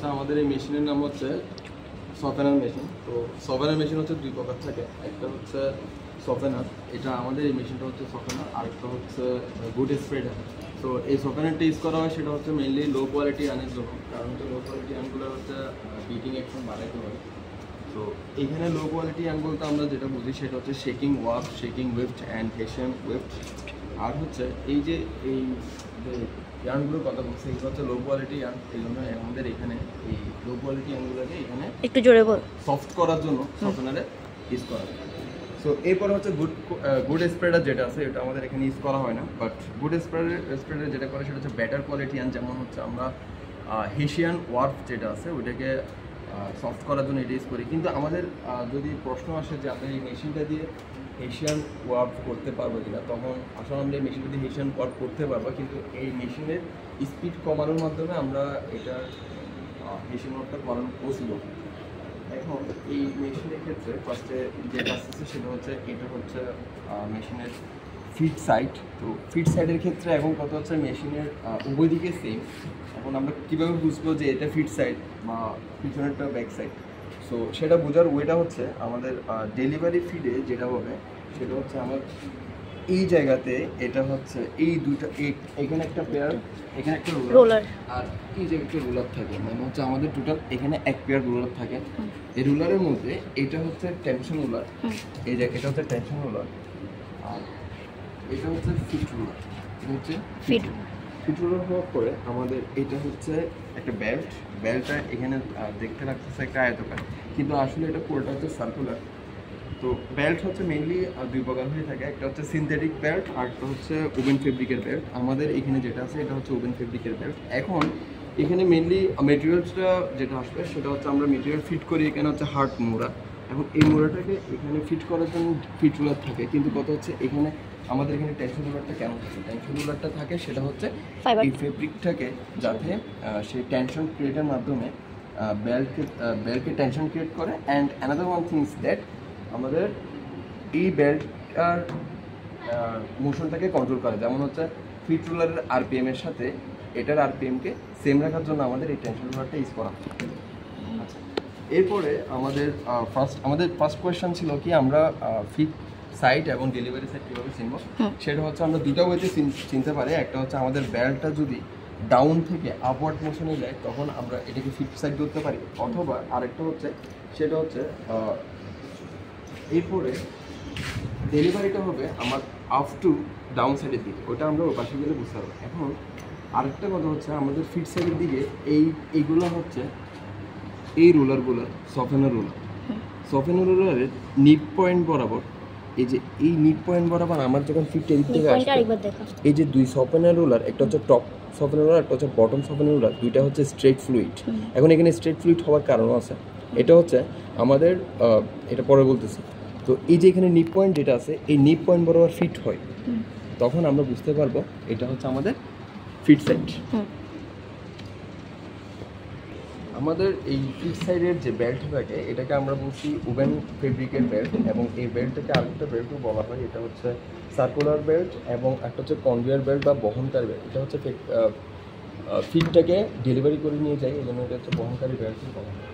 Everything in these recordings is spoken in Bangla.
হচ্ছে আমাদের এই মেশিনের নাম হচ্ছে সফেনার মেশিন। তো সফেনার মেশিন হচ্ছে দুই প্রকার থাকে, একটা হচ্ছে সফেনার, এটা আমাদের এই মেশিনটা হচ্ছে সফেনার, আর একটা হচ্ছে গুড স্প্রেডার। তো এই সফেনারটা ইউজ করা হয় সেটা হচ্ছে মেনলি লো কোয়ালিটি আনের জন্য, কারণ হচ্ছে লো কোয়ালিটি আনগুলো হচ্ছে বিটিং অ্যাকশন বাড়াইতে পারে। তো এখানে লো কোয়ালিটি আন বলতে আমরা যেটা বুঝি সেটা হচ্ছে shaking work, shaking weft and হেশিয়ান weft. আর হচ্ছে এই যে ইয়ার্নগুলোর কথা বলছি এগুলো হচ্ছে লো কোয়ালিটি ইয়ার্ন, এই জন্য আমাদের এখানে এই লো কোয়ালিটি ইয়ার্নগুলোকে এখানে একটু জোরে বল সফট করার জন্য সফটওয়্যারে ইউজ করা হয়। সো এরপরে হচ্ছে গুড স্প্রেডার যেটা আছে এটা আমাদের এখানে ইউজ করা হয় না, বাট গুড স্প্রেডার যেটা করে সেটা হচ্ছে বেটার কোয়ালিটি ইয়ার্ন। যেমন হচ্ছে আমরা হেশিয়ান ওয়ার্ক যেটা আছে ওইটাকে সফট করার জন্য এটা ইউজ করি। কিন্তু আমাদের যদি প্রশ্ন আসে যে আমরা এই মেশিনটা দিয়ে হেশিয়ান ওয়ার্ক করতে পারবো কিনা, তখন আসলে আমরা এই মেশিনটা দিয়ে হেশিয়ান ওয়ার্ক করতে পারবো, কিন্তু এই মেশিনের স্পিড কমানোর মাধ্যমে আমরা এটার হেশিয়ান ওয়ার্কটা করানো পসিবল। এখন এই মেশিনের ক্ষেত্রে ফার্স্টে যে কাজ আছে সেটা হচ্ছে এটা হচ্ছে মেশিনের ফিট সাইড। তো ফিট সাইডের ক্ষেত্রে এখন কথা হচ্ছে মেশিনের উভয় দিকে সেম। এখন আমরা কীভাবে বুঝবো যে এটা ফিট সাইড বা পিছনেরটা ব্যাক সাইড? সো সেটা বোঝার ওয়েটা হচ্ছে আমাদের ডেলিভারি ফিডে যেটা হবে সেটা হচ্ছে আমার এই জায়গাতে এটা হচ্ছে এই দুইটা, এখানে একটা পেয়ার, এখানে একটা রোলার, আর এই জায়গায় একটা রোলার থাকে। মানে হচ্ছে আমাদের টোটাল এখানে এক পেয়ার রোলার থাকে। এই রোলারের মধ্যে এটা হচ্ছে টেনশন রোলার, এই যে এটা হচ্ছে টেনশন রোলার, আর এটা হচ্ছে ফিট রোলার। এটা হচ্ছে ফিট রোলার হওয়ার পরে আমাদের এটা হচ্ছে একটা বেল্টটা এখানে দেখতে লাগতেছে একটা আয়তকার, কিন্তু আসলে এটা পুরোটা হচ্ছে সার্কুলার। তো বেল্ট হচ্ছে মেইনলি দুই প্রকার হয়ে থাকে, একটা হচ্ছে সিনথেটিক বেল্ট আর একটা হচ্ছে ওভেন ফেব্রিকের বেল্ট। আমাদের এখানে যেটা আছে এটা হচ্ছে ওভেন ফেব্রিকের বেল্ট। এখন এখানে মেইনলি মেটেরিয়ালসটা যেটা আসবে সেটা হচ্ছে আমরা মেটেরিয়াল ফিট করি এখানে হচ্ছে হার্ড মোড়া। এখন এই মোড়াটাকে এখানে ফিট করার জন্য ফিট রোলার থাকে, কিন্তু কথা হচ্ছে এখানে আমাদের এখানে টেনশন রোলারটা কেন থাকে? টেনশন রোলারটা থাকে সেটা হচ্ছে এই ফেব্রিকটাকে যাতে সেই টেনশন ক্রিয়েটের মাধ্যমে বেল্টকে টেনশন ক্রিয়েট করে। And another one things that আমাদের এই বেল্টটার মোশনটাকে কন্ট্রোল করে। যেমন হচ্ছে ফিট রোলারের আরপিএমের সাথে এটার আরপিএমকে সেম রাখার জন্য আমাদের এই টেনশন রোলারটা ইউজ করা। আচ্ছা, এরপরে আমাদের ফার্স্ট কোয়েশ্চেন ছিল কি আমরা ফিট সাইড এবং ডেলিভারি সাইড কীভাবে চিনব? সেটা হচ্ছে আমরা দুটো ওয়েতে চিনতে পারি। একটা হচ্ছে আমাদের বেল্টটা যদি ডাউন থেকে আপওয়ার্ড মোশনে যায় তখন আমরা এটাকে ফিট সাইড ধরতে পারি, অথবা আরেকটা হচ্ছে সেটা হচ্ছে এরপরে ডেলিভারিটা হবে আমার আপ টু ডাউন সাইডের দিকে, ওটা আমরা ওপাশে গেলে বুঝতে পারবো। এখন আরেকটা কথা হচ্ছে আমাদের ফিট সাইডের দিকে এইগুলো হচ্ছে এই রোলারগুলো সফেনার রোলারের নিপ পয়েন্ট বরাবর, এই যে এই নিপ পয়েন্ট বরাবর আমার যখন ফিট এদিক থেকে আসবে এই যে দুই সফেনার রোলার, একটা হচ্ছে টপ সফেনার রোলার, একটা হচ্ছে বটম সফেনার রোলার, দুইটা হচ্ছে স্ট্রেট ফ্লুইড। এখন এখানে স্ট্রেট ফ্লুইড হওয়ার কারণও আছে, এটা হচ্ছে আমাদের এটা পরে বলতেছি। তো এই যে এখানে নিপ পয়েন্ট যেটা আছে এই নিপ পয়েন্ট বরাবর ফিট হয়, তখন আমরা বুঝতে পারবো এটা হচ্ছে আমাদের ফিট সাইড। আমাদের এই ফিট সাইডের যে বেল্ট থাকে এটাকে আমরা বলছি ওভেন ফেব্রিকের বেল্ট, এবং এই বেল্টটাকে আরেকটা বেল্টও বলা হয়, এটা হচ্ছে সার্কুলার বেল্ট, এবং একটা হচ্ছে কনভেয়ার বেল্ট বা বহনকারী বেল্ট। এটা হচ্ছে ফিটটাকে ডেলিভারি করে নিয়ে যায়, এই জন্য এটা হচ্ছে বহনকারী বেল্টই বলা হয়।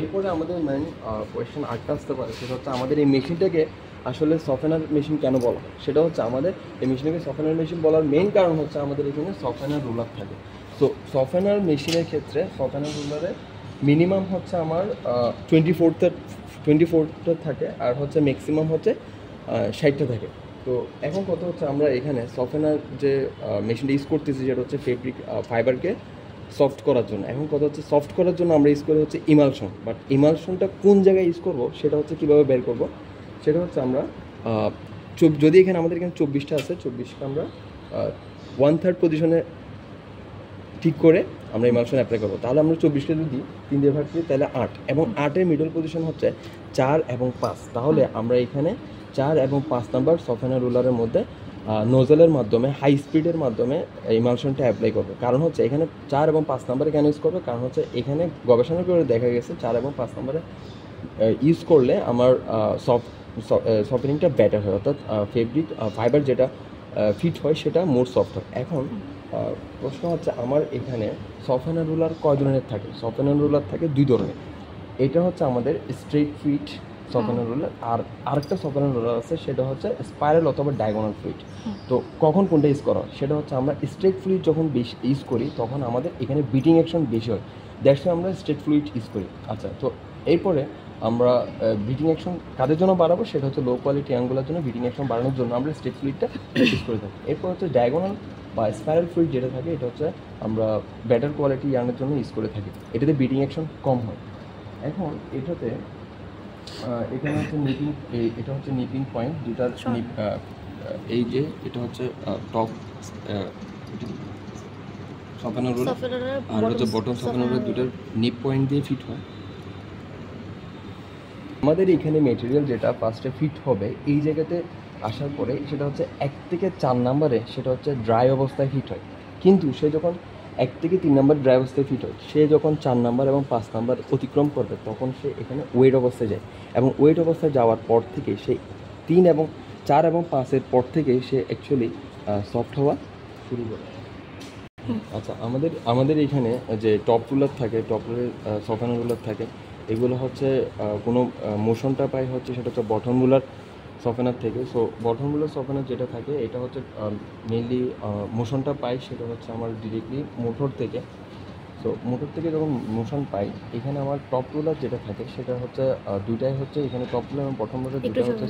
এরপরে আমাদের মেইন কোয়েশ্চেন আটটা আসতে পারে, সেটা হচ্ছে আমাদের এই মেশিনটাকে আসলে সফেনার মেশিন কেন বলা হয়? সেটা হচ্ছে আমাদের এই মেশিনটাকে সফেনার মেশিন বলার মেইন কারণ হচ্ছে আমাদের এখানে সফেনার রোলার থাকে। তো সফেনার মেশিনের ক্ষেত্রে সফেনার রোলারে মিনিমাম হচ্ছে আমার 24টা থাকে, আর হচ্ছে ম্যাক্সিমাম হচ্ছে 60টা থাকে। তো এখন কথা হচ্ছে আমরা এখানে সফেনার যে মেশিনটা ইউজ করতেছি যেটা হচ্ছে ফাইবারকে সফট করার জন্য। এখন কথা হচ্ছে সফট করার জন্য আমরা ইউজ করি হচ্ছে ইমালশন, বাট ইমালশনটা কোন জায়গায় ইউজ করবো সেটা হচ্ছে কীভাবে বের করবো সেটা হচ্ছে আমরা যদি এখানে আমাদের এখানে 24টা আছে, 24টা আমরা 1/3 পজিশনে ঠিক করে আমরা ইমালশন অ্যাপ্লাই করবো। তাহলে আমরা 24টা যদি 3 দিয়ে ভাগ করি তাহলে 8, এবং 8-এর মিডল পজিশন হচ্ছে 4 এবং 5। তাহলে আমরা এখানে 4 এবং 5 নাম্বার সফেনার রোলারের মধ্যে নোজেলের মাধ্যমে হাই স্পিডের মাধ্যমে ইমালশনটা অ্যাপ্লাই করবে। কারণ হচ্ছে এখানে 4 এবং 5 নাম্বারে কেন ইউজ করবে? কারণ হচ্ছে এখানে গবেষণা করে দেখা গেছে 4 এবং 5 নাম্বারে ইউজ করলে আমার সফটেনিংটা বেটার হয়, অর্থাৎ ফাইবার যেটা ফিট হয় সেটা মোর সফট হয়। এখন প্রশ্ন হচ্ছে আমার এখানে সফটওয়্যার রুলার কয় ধরনের থাকে? সফটওয়্যার রুলার থাকে 2 ধরনের। এটা হচ্ছে আমাদের স্ট্রেট ফিট সফটওয়্যার রুলার, আর আরেকটা সফটওয়্যার রুলার আছে সেটা হচ্ছে স্পাইরাল অথবা ডায়াগোনাল ফিট। তো কখন কোনটা ইউজ করা হয়? সেটা হচ্ছে আমরা স্ট্রেট ফ্লুইড যখন বেশি ইউজ করি তখন আমাদের এখানে বিটিং অ্যাকশন বেশি হয়, দ্যাটস আমরা স্ট্রেট ফ্লুইড ইউজ করি। আচ্ছা, তো এরপরে আমরা বিটিং অ্যাকশন কাদের জন্য বাড়াবো? সেটা হচ্ছে লো কোয়ালিটি অ্যাঙ্গুলার জন্য বিটিং অ্যাকশন বাড়ানোর জন্য আমরা স্ট্রেট ফ্লুইডটা ইউজ করে থাকি। এরপর হচ্ছে ডায়াগোনাল বা স্পাইরাল ফ্লুইড যেটা থাকে এটা হচ্ছে আমরা বেটার কোয়ালিটি ইয়ার্নের জন্য ইউজ করে থাকি, এটাতে বিটিং অ্যাকশন কম হয়। এখন এটাতে এখানে হচ্ছে নিপিং, এটা হচ্ছে নিপিং পয়েন্ট দুটার, এই যে এটা হচ্ছে টপ সফটওয়্যার রুলার আর হচ্ছে বটম সফটওয়্যার রুলার, দুটার নিপ পয়েন্ট দিয়ে ফিট হয়। আমাদের এখানে মেটেরিয়াল যেটা ফার্স্টে ফিট হবে এই জায়গাতে আসার পরে সেটা হচ্ছে 1 থেকে 4 নম্বরে সেটা হচ্ছে ড্রাই অবস্থায় ফিট হয়, কিন্তু সে যখন 1 থেকে 3 নম্বর ড্রাই অবস্থায় ফিট হয়, সে যখন 4 নম্বর এবং 5 নম্বর অতিক্রম করবে তখন সে এখানে ওয়েট অবস্থায় যায়, এবং ওয়েট অবস্থায় যাওয়ার পর থেকে সে 3 এবং 4 এবং 5-এর পর থেকে সে অ্যাকচুয়ালি সফট হওয়া শুরু করে। আচ্ছা, আমাদের এখানে যে টপ রুলার থাকে, টপ রুলার সফটওয়্যার রুলার থাকে, এগুলো হচ্ছে কোনো মোশনটা পাই হচ্ছে সেটা হচ্ছে বটম রুলার সফটওয়্যার থেকে। সো বটম রুলার সফটওয়্যার যেটা থাকে এটা হচ্ছে মেনলি মোশনটা পাই সেটা হচ্ছে আমার ডিরেক্টলি মোটর থেকে। সো মোটর থেকে যখন মোশন পাই, এখানে আমার টপ রুলার যেটা থাকে সেটা হচ্ছে দুইটাই হচ্ছে, এখানে টপ রুলার এবং বটম রুলার দুটো হচ্ছে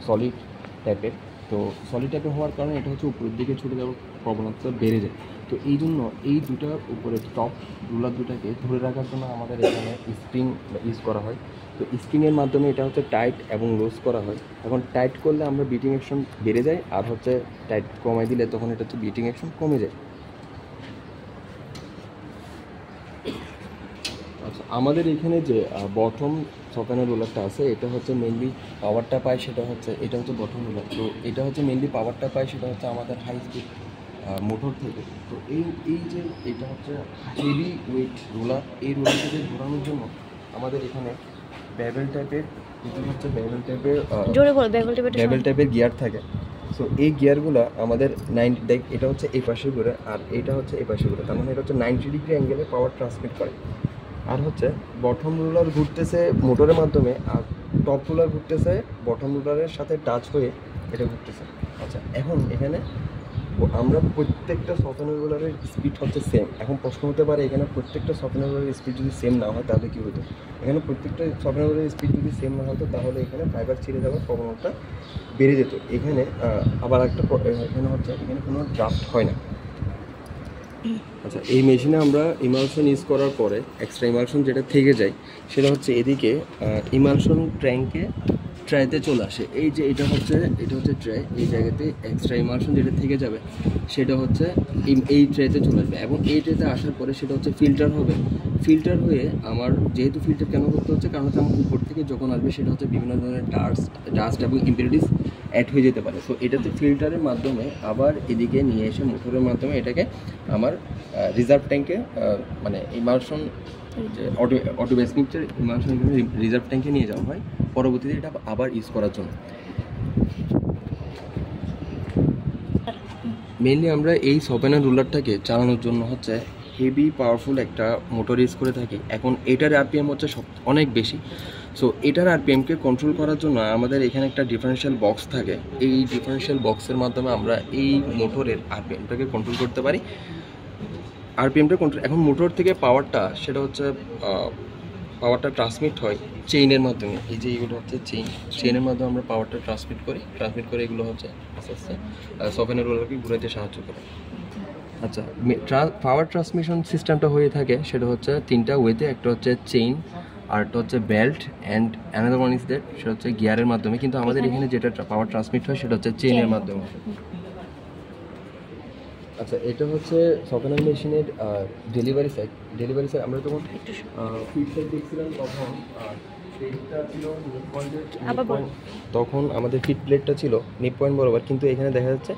সলিড টাইপের। তো সলিড টাইপের হওয়ার কারণে এটা হচ্ছে উপরের দিকে ছুটে যাওয়ার প্রবণতা বেড়ে যায়। তো এই জন্য এই দুটো উপরে টপ রুলার দুটাকে ধরে রাখার জন্য আমাদের এখানে স্প্রিং ইউজ করা হয়। তো স্প্রিংয়ের মাধ্যমে এটা হচ্ছে টাইট এবং লুজ করা হয়। এখন টাইট করলে আমরা বিটিং অ্যাকশন বেড়ে যায়, আর হচ্ছে টাইট কমাই দিলে তখন এটা হচ্ছে বিটিং অ্যাকশন কমে যায়। আচ্ছা, আমাদের এখানে যে বটম সফটওয়্যার রোলারটা আছে এটা হচ্ছে মেনলি পাওয়ারটা পায় সেটা হচ্ছে, এটা হচ্ছে বটম রোলার। তো এটা হচ্ছে মেনলি পাওয়ারটা পায় সেটা হচ্ছে আমাদের হাই স্পিড মোটর থেকে। তো এই যে এটা হচ্ছে হেভি ওয়েট রোলার, এই রোলারটাকে ঘোরানোর জন্য আমাদের এখানে ব্যাবেল টাইপের, এটা হচ্ছে ব্যাবেল টাইপের গিয়ার থাকে। সো এই গিয়ারগুলো আমাদের 90, এটা হচ্ছে এই পাশে ঘুরে আর এটা হচ্ছে এই পাশে ঘুরে, তার মানে এটা হচ্ছে 90 ডিগ্রি অ্যাঙ্গেলে পাওয়ার ট্রান্সমিট করে। আর হচ্ছে বটম রুলার ঘুরতেছে মোটরের মাধ্যমে, আর টপ রুলার ঘুরতেছে বটম রুলারের সাথে টাচ হয়ে এটা ঘুরতেছে। আচ্ছা, এখন এখানে আমরা প্রত্যেকটা সফটওয়্যার রুলারের স্পিড হচ্ছে সেম। এখন প্রশ্ন হতে পারে এখানে প্রত্যেকটা সফটওয়্যার রুলারের স্পিড যদি সেম না হয় তাহলে কী হতো? এখানে প্রত্যেকটা সফটওয়্যার রুলারের স্পিড যদি সেম না হতো তাহলে এখানে ফাইবার ছিঁড়ে যাওয়ার প্রবণতা বেড়ে যেত। এখানে আবার একটা এখানে হচ্ছে এখানে কোনো ড্রাফট হয় না। আচ্ছা, এই মেশিনে আমরা ইমালশন ইউজ করার পরে এক্সট্রা ইমালশন যেটা থেকে যায় সেটা হচ্ছে এদিকে ইমালশন ট্রাইতে চলে আসে। এই যে এটা হচ্ছে ট্রাই, এই জায়গাতে এক্সট্রা ইমালশন যেটা থেকে যাবে সেটা হচ্ছে এই ট্রেতে চলে আসবে, এবং এই ট্রেতে আসার পরে সেটা হচ্ছে ফিল্টার হবে। ফিল্টার হয়ে আমার যেহেতু ফিল্টার কেন করতে হচ্ছে, কারণ হচ্ছে আমার উপর থেকে যখন আসবে সেটা হচ্ছে বিভিন্ন ধরনের ডাস্ট এবং ইম্পিউরিটিস অ্যাড হয়ে যেতে পারে। সো এটাতে ফিল্টারের মাধ্যমে আবার এদিকে নিয়ে এসে মোটরের মাধ্যমে এটাকে আমার রিজার্ভ ট্যাঙ্কে, মানে ইমালশন যে অটো বেসমিক্সের ইমালশন রিজার্ভ ট্যাঙ্কে নিয়ে যাওয়া হয় পরবর্তীতে এটা আবার ইউজ করার জন্য। মেনলি আমরা এই সফটওয়্যার রুলারটাকে চালানোর জন্য হচ্ছে হেভি পাওয়ারফুল একটা মোটর ইউজ করে থাকি। এখন এটার আরপিএম হচ্ছে অনেক বেশি। সো এটার আরপিএমকে কন্ট্রোল করার জন্য আমাদের এখানে একটা ডিফারেন্সিয়াল বক্স থাকে। এই ডিফারেন্সিয়াল বক্সের মাধ্যমে আমরা এই মোটরের আরপিএমটাকে কন্ট্রোল করতে পারি। আরপিএমটা কন্ট্রোল, এখন মোটর থেকে পাওয়ারটা সেটা হচ্ছে পাওয়ারটা ট্রান্সমিট হয় চেইনের মাধ্যমে। এই যে এগুলো হচ্ছে চেইনের মাধ্যমে আমরা পাওয়ারটা ট্রান্সমিট করে এগুলো হচ্ছে আস্তে আস্তে সফটওয়্যার রোলারকে ঘুরাইতে সাহায্য করে। আচ্ছা, পাওয়ার ট্রান্সমিশন সিস্টেমটা হয়ে থাকে সেটা হচ্ছে 3টা ওয়েতে, একটা হচ্ছে চেইন, আরেকটা হচ্ছে belt, and another one is that সেটা হচ্ছে গিয়ারের মাধ্যমে। কিন্তু আমাদের এখানে যেটা পাওয়ার ট্রান্সমিট হয় সেটা হচ্ছে চেইনের মাধ্যমে। আচ্ছা, এটা হচ্ছে সফটওয়্যার মেশিনের ডেলিভারি সাইড। আমরা যখন ফিড সাইড দেখছিলাম তখন প্লেটটা ছিল তখন আমাদের ফিড প্লেটটা ছিল নিপ পয়েন্ট বরাবর, কিন্তু এখানে দেখা যাচ্ছে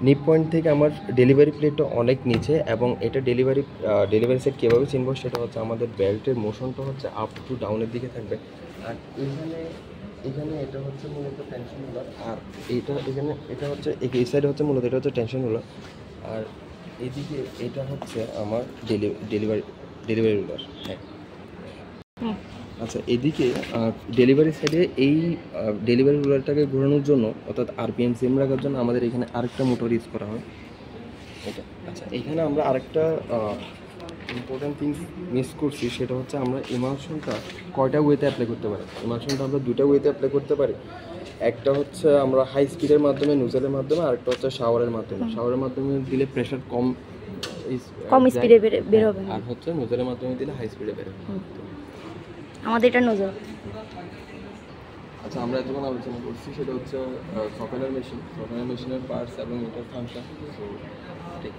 নিপ পয়েন্ট থেকে আমার ডেলিভারি প্লেটটা অনেক নিচে। এবং এটা ডেলিভারি সাইড কীভাবে চিনবো সেটা হচ্ছে আমাদের বেল্টের মোশনটা হচ্ছে আপ টু ডাউনের দিকে থাকবে। আর এখানে এটা হচ্ছে মূলত টেনশন রুলার, আর এটা হচ্ছে এই সাইডে হচ্ছে মূলত এটা হচ্ছে টেনশন রুলার। আর এদিকে এটা হচ্ছে আমার ডেলিভারি রুলার। হ্যাঁ, আচ্ছা, এদিকে ডেলিভারি সাইডে এই ডেলিভারি রুলারটাকে ঘোরানোর জন্য, অর্থাৎ আরপিএম সেম রাখার জন্য আমাদের এখানে আরেকটা মোটর ইউজ করা হয়। এটা আচ্ছা, এখানে আমরা আরেকটা ইম্পর্ট্যান্ট থিংস মিস করছি, সেটা হচ্ছে আমরা ইমালশনটা কয়টা ওয়েতে অ্যাপ্লাই করতে পারি। ইমালশনটা আমরা দুটো ওয়েতে অ্যাপ্লাই করতে পারি। একটা হচ্ছে আমরা হাই স্পিডের মাধ্যমে, নোজেলের মাধ্যমে, আরেকটা হচ্ছে শাওয়ারের মাধ্যমে। শাওয়ারের মাধ্যমে দিলে প্রেশার কম স্পিডে বের হবে, আর হচ্ছে নোজেলের মাধ্যমে দিলে হাই স্পিডে বের হবে। আমাদের এটা নোজল। আচ্ছা, আমরা এতক্ষণ আলোচনা করছি সেটা হচ্ছে সফটওয়্যার মেশিনের পার্টস এবং এটার ফাংশন। ঠিক।